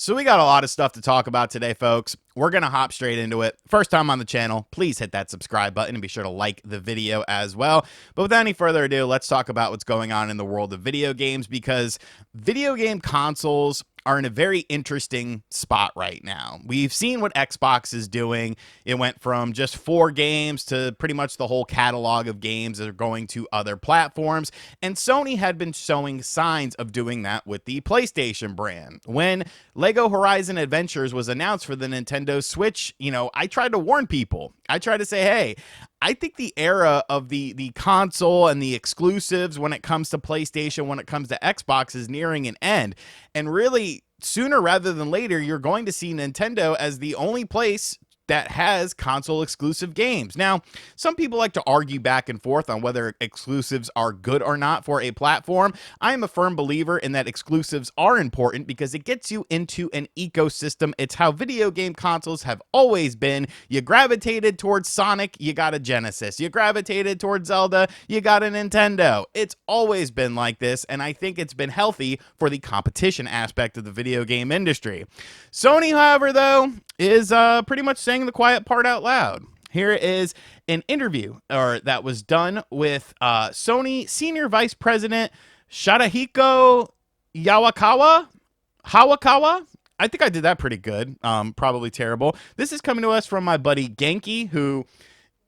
So we got a lot of stuff to talk about today, folks. We're going to hop straight into it. First time on the channel, please hit that subscribe button and be sure to like the video as well. But without any further ado, let's talk about what's going on in the world of video games, because video game consoles are in a very interesting spot right now. We've seen what Xbox is doing. It went from just 4 games to pretty much the whole catalog of games that are going to other platforms. And Sony had been showing signs of doing that with the PlayStation brand. When Lego Horizon Adventures was announced for the Nintendo Switch, I tried to warn people. I tried to say, hey, I think the era of the console and the exclusives when it comes to PlayStation, when it comes to Xbox, is nearing an end. And really, sooner rather than later, you're going to see Nintendo as the only place that has console exclusive games. Now, some people like to argue back and forth on whether exclusives are good or not for a platform. I am a firm believer in that exclusives are important because it gets you into an ecosystem. It's how video game consoles have always been. You gravitated towards Sonic, you got a Genesis. You gravitated towards Zelda, you got a Nintendo. It's always been like this, and I think it's been healthy for the competition aspect of the video game industry. Sony, however, though, is pretty much saying the quiet part out loud. Here is an interview that was done with Sony Senior Vice President Shadahiko Hawakawa. I think I did that pretty good. Probably terrible. This is coming to us from my buddy Genki, who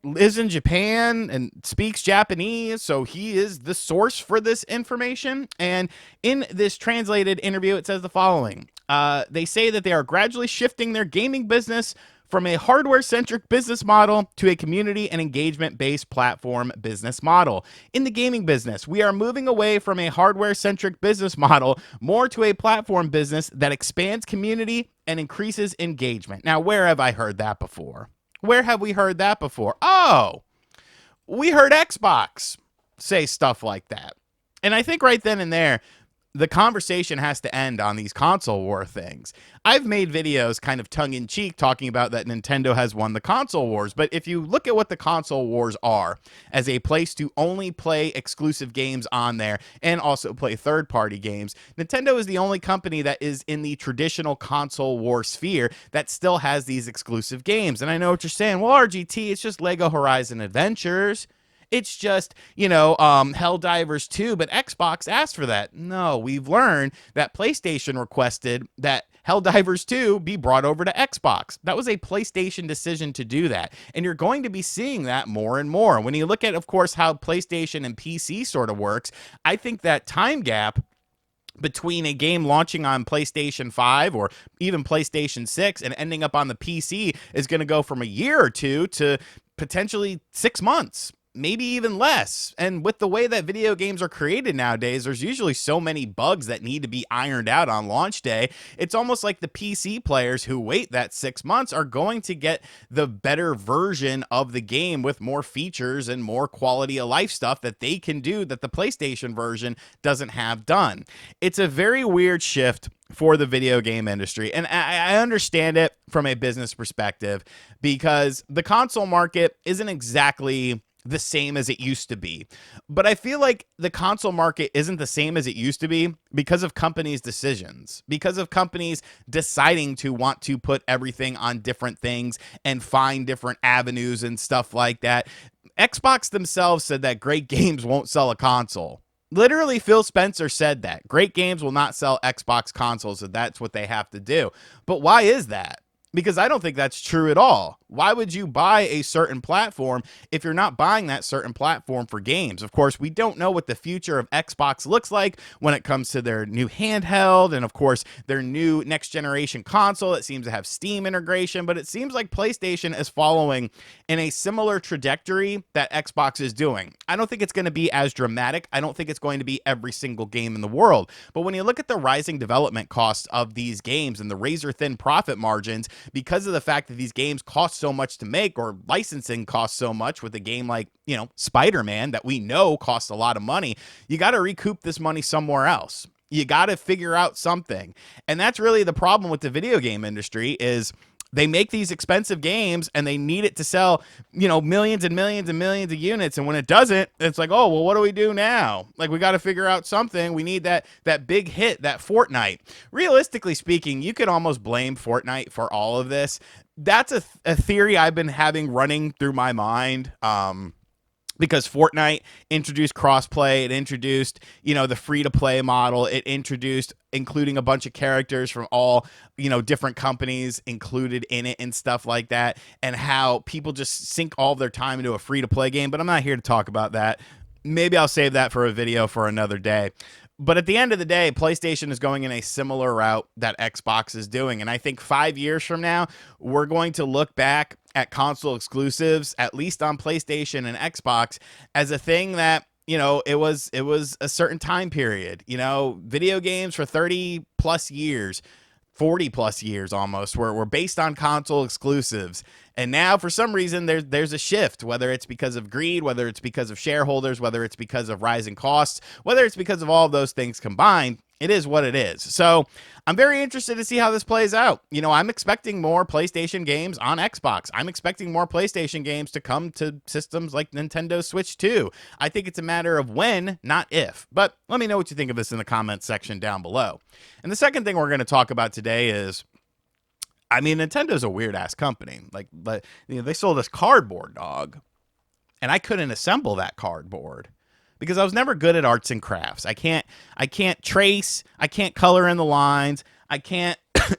lives in Japan and speaks Japanese, so he is the source for this information. And in this translated interview, it says the following. They say that they are gradually shifting their gaming business from a hardware-centric business model to a community and engagement-based platform business model. In the gaming business, we are moving away from a hardware-centric business model more to a platform business that expands community and increases engagement. Now, where have I heard that before? Where have we heard that before? Oh, we heard Xbox say stuff like that. And I think right then and there, the conversation has to end on these console war things. I've made videos kind of tongue-in-cheek talking about that Nintendo has won the console wars, but if you look at what the console wars are as a place to only play exclusive games on there and also play third-party games, Nintendo is the only company that is in the traditional console war sphere that still has these exclusive games. And I know what you're saying, well, RGT, it's just Lego Horizon Adventures. It's just, Helldivers 2, but Xbox asked for that. No, we've learned that PlayStation requested that Helldivers 2 be brought over to Xbox. That was a PlayStation decision to do that. And you're going to be seeing that more and more. When you look at, of course, how PlayStation and PC sort of works, I think that time gap between a game launching on PlayStation 5 or even PlayStation 6 and ending up on the PC is going to go from a year or two to potentially 6 months. Maybe even less. And with the way that video games are created nowadays, there's usually so many bugs that need to be ironed out on launch day. It's almost like the PC players who wait that 6 months are going to get the better version of the game with more features and more quality of life stuff that they can do that the PlayStation version doesn't have done. It's a very weird shift for the video game industry. And I understand it from a business perspective because the console market isn't exactly the same as it used to be. But I feel like the console market isn't the same as it used to be because of companies' decisions, because of companies deciding to want to put everything on different things and find different avenues and stuff like that. Xbox themselves said that great games won't sell a console. Literally, Phil Spencer said that. Great games will not sell Xbox consoles, so that's what they have to do. But why is that? Because I don't think that's true at all. Why would you buy a certain platform if you're not buying that certain platform for games? Of course, we don't know what the future of Xbox looks like when it comes to their new handheld and, of course, their new next-generation console. It seems to have Steam integration, but it seems like PlayStation is following in a similar trajectory that Xbox is doing. I don't think it's going to be as dramatic. I don't think it's going to be every single game in the world. But when you look at the rising development costs of these games and the razor-thin profit margins, because of the fact that these games cost so much to make, or licensing costs so much with a game like, Spider-Man that we know costs a lot of money, you got to recoup this money somewhere else. You got to figure out something. And that's really the problem with the video game industry is they make these expensive games and they need it to sell, millions and millions and millions of units. And when it doesn't, it's like, oh, well, what do we do now? Like, we got to figure out something. We need that big hit, that Fortnite. Realistically speaking, you could almost blame Fortnite for all of this. That's a theory I've been having running through my mind. Because Fortnite introduced crossplay, it introduced, the free-to-play model, it introduced including a bunch of characters from all, different companies included in it and stuff like that, and how people just sink all of their time into a free-to-play game, but I'm not here to talk about that. Maybe I'll save that for a video for another day. But at the end of the day, PlayStation is going in a similar route that Xbox is doing. And I think 5 years from now, we're going to look back at console exclusives, at least on PlayStation and Xbox, as a thing that, it was a certain time period. Video games for 30 plus years, 40 plus years almost, were based on console exclusives. And now, for some reason, there's a shift, whether it's because of greed, whether it's because of shareholders, whether it's because of rising costs, whether it's because of all of those things combined. It is what it is. So I'm very interested to see how this plays out. I'm expecting more PlayStation games on Xbox. I'm expecting more PlayStation games to come to systems like Nintendo Switch 2. I think it's a matter of when, not if. But let me know what you think of this in the comments section down below. And the second thing we're going to talk about today is, Nintendo's a weird-ass company. They sold us cardboard, dog. And I couldn't assemble that cardboard because I was never good at arts and crafts. I can't trace. I can't color in the lines. I can't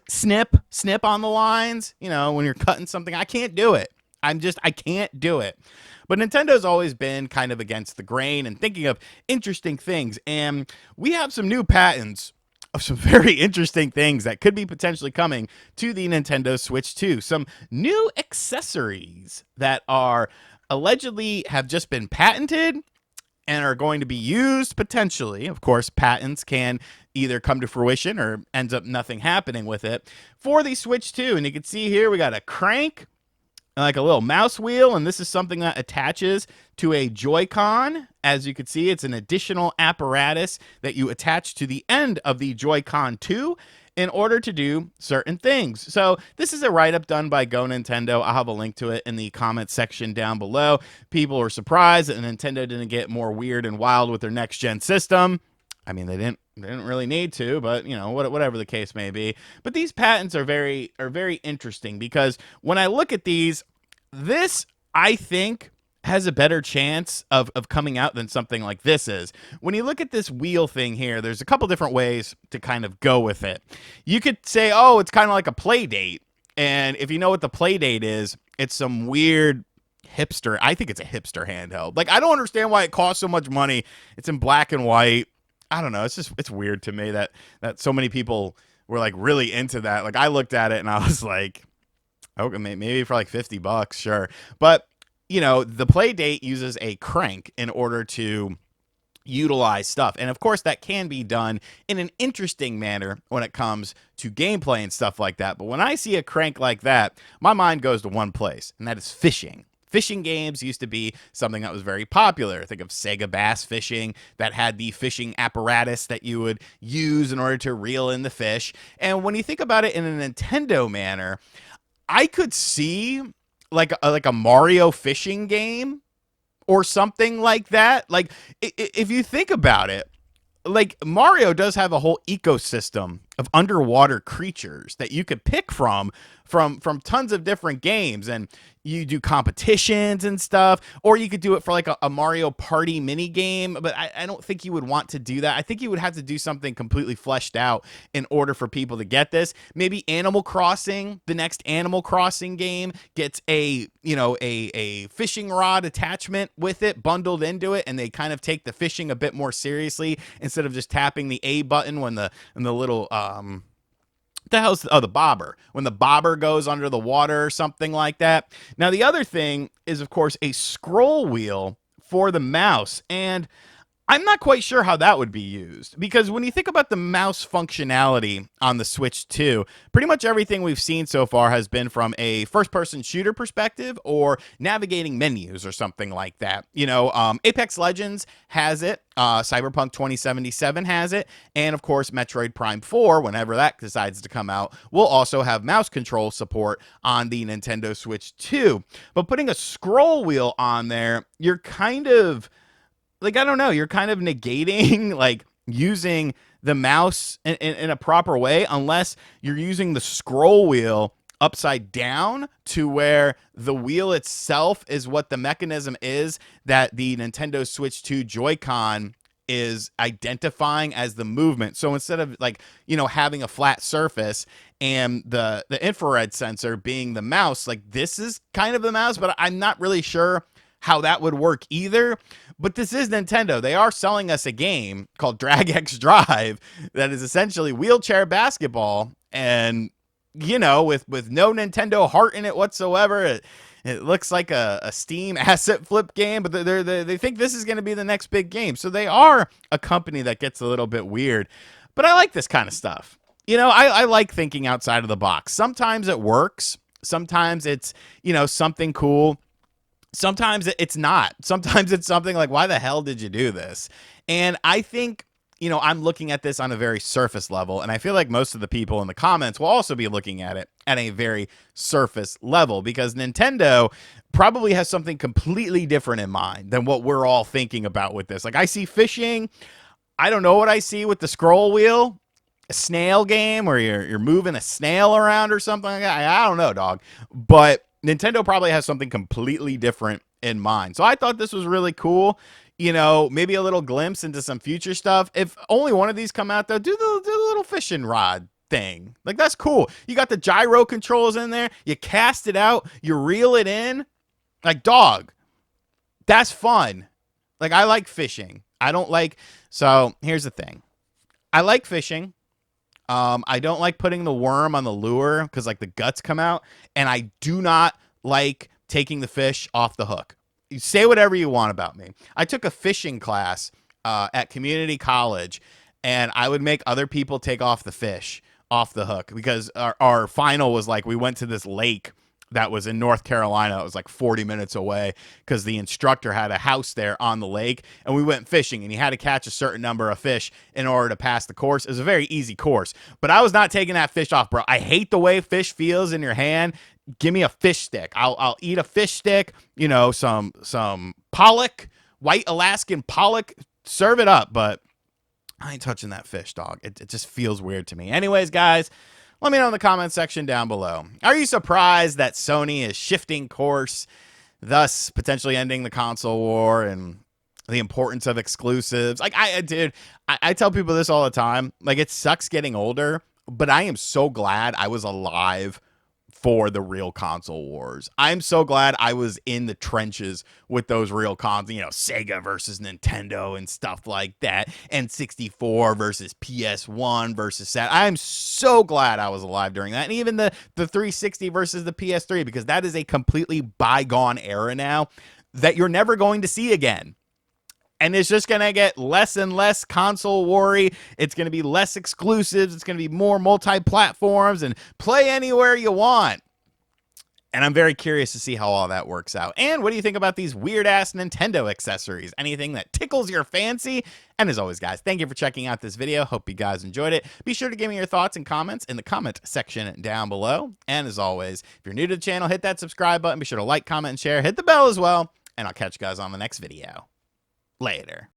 snip on the lines. When you're cutting something, I can't do it. I can't do it. But Nintendo's always been kind of against the grain and thinking of interesting things. And we have some new patents of some very interesting things that could be potentially coming to the Nintendo Switch 2. Some new accessories that are allegedly have just been patented and are going to be used potentially. Of course, patents can either come to fruition or ends up nothing happening with it for the Switch 2. And you can see here we got a crank, like a little mouse wheel, and this is something that attaches to a Joy-Con. As you can see, it's an additional apparatus that you attach to the end of the Joy-Con 2 in order to do certain things. So this is a write-up done by Go Nintendo. I'll have a link to it in the comments section down below. People were surprised that Nintendo didn't get more weird and wild with their next-gen system. They didn't really need to, but whatever the case may be. But these patents are very interesting because when I look at these, this I think has a better chance of coming out than something like this is. When you look at this wheel thing here, there's a couple different ways to kind of go with it. You could say, oh, it's kind of like a play date. And if you know what the play date is, it's some weird hipster. I think it's a hipster handheld. I don't understand why it costs so much money. It's in black and white. I don't know. It's weird to me that so many people were really into that. I looked at it and I was like, okay, maybe for $50, sure. But the play date uses a crank in order to utilize stuff. And of course that can be done in an interesting manner when it comes to gameplay and stuff like that. But when I see a crank like that, my mind goes to one place, and that is fishing. Fishing games used to be something that was very popular. Think of Sega Bass Fishing that had the fishing apparatus that you would use in order to reel in the fish. And when you think about it in a Nintendo manner, I could see like a Mario fishing game or something like that. If you think about it, Mario does have a whole ecosystem of underwater creatures that you could pick from tons of different games, and you do competitions and stuff, or you could do it for a Mario Party mini game. But I don't think you would want to do that. I think you would have to do something completely fleshed out in order for people to get this. Maybe Animal Crossing, the next Animal Crossing game, gets a fishing rod attachment with it bundled into it, and they kind of take the fishing a bit more seriously instead of just tapping the A button when the little the bobber, when the bobber goes under the water or something like that. Now, the other thing is, of course, a scroll wheel for the mouse. And I'm not quite sure how that would be used because when you think about the mouse functionality on the Switch 2, pretty much everything we've seen so far has been from a first person shooter perspective or navigating menus or something like that. Apex Legends has it, Cyberpunk 2077 has it, and of course, Metroid Prime 4, whenever that decides to come out, will also have mouse control support on the Nintendo Switch 2. But putting a scroll wheel on there, you're kind of like, I don't know, you're kind of negating like using the mouse in a proper way unless you're using the scroll wheel upside down to where the wheel itself is what the mechanism is that the Nintendo Switch 2 Joy-Con is identifying as the movement. So instead of having a flat surface and the infrared sensor being the mouse, like this is kind of the mouse, but I'm not really sure how that would work either. But this is Nintendo. They are selling us a game called Drag X Drive that is essentially wheelchair basketball, and with no Nintendo heart in it whatsoever. It looks like a Steam asset flip game, but they think this is going to be the next big game. So they are a company that gets a little bit weird. But I like this kind of stuff. I like thinking outside of the box. Sometimes it works. Sometimes it's, something cool. Sometimes it's not. Sometimes it's something like, why the hell did you do this? And I think, I'm looking at this on a very surface level, and I feel like most of the people in the comments will also be looking at it at a very surface level because Nintendo probably has something completely different in mind than what we're all thinking about with this. Like, I see fishing. I don't know what I see with the scroll wheel. A snail game where you're moving a snail around or something like that. I don't know, dog. But Nintendo probably has something completely different in mind. So I thought this was really cool. Maybe a little glimpse into some future stuff. If only one of these come out, though, do the little fishing rod thing. Like, that's cool. You got the gyro controls in there. You cast it out. You reel it in. Like, dog, that's fun. Like, I like fishing. So here's the thing. I like fishing. I don't like putting the worm on the lure because like the guts come out, and I do not like taking the fish off the hook. You say whatever you want about me. I took a fishing class at community college, and I would make other people take off the fish off the hook because our final was like we went to this lake that was in North Carolina. It was like 40 minutes away because the instructor had a house there on the lake, and we went fishing, and you had to catch a certain number of fish in order to pass the course. It was a very easy course, but I was not taking that fish off, bro. I hate the way fish feels in your hand. Give me a fish stick. I'll eat a fish stick, some pollock, white Alaskan pollock, serve it up, but I ain't touching that fish, dog. It just feels weird to me. Anyways, guys, let me know in the comment section down below. Are you surprised that Sony is shifting course, thus potentially ending the console war and the importance of exclusives? Like, I tell people this all the time. Like, it sucks getting older, but I am so glad I was alive for the real console wars. I'm so glad I was in the trenches with those real Sega versus Nintendo and stuff like that, and 64 versus PS1 versus Saturn. I'm so glad I was alive during that, and even the 360 versus the PS3, because that is a completely bygone era now that you're never going to see again. And it's just going to get less and less console worry. It's going to be less exclusives. It's going to be more multi-platforms and play anywhere you want. And I'm very curious to see how all that works out. And what do you think about these weird-ass Nintendo accessories? Anything that tickles your fancy? And as always, guys, thank you for checking out this video. Hope you guys enjoyed it. Be sure to give me your thoughts and comments in the comment section down below. And as always, if you're new to the channel, hit that subscribe button. Be sure to like, comment, and share. Hit the bell as well. And I'll catch you guys on the next video. Later.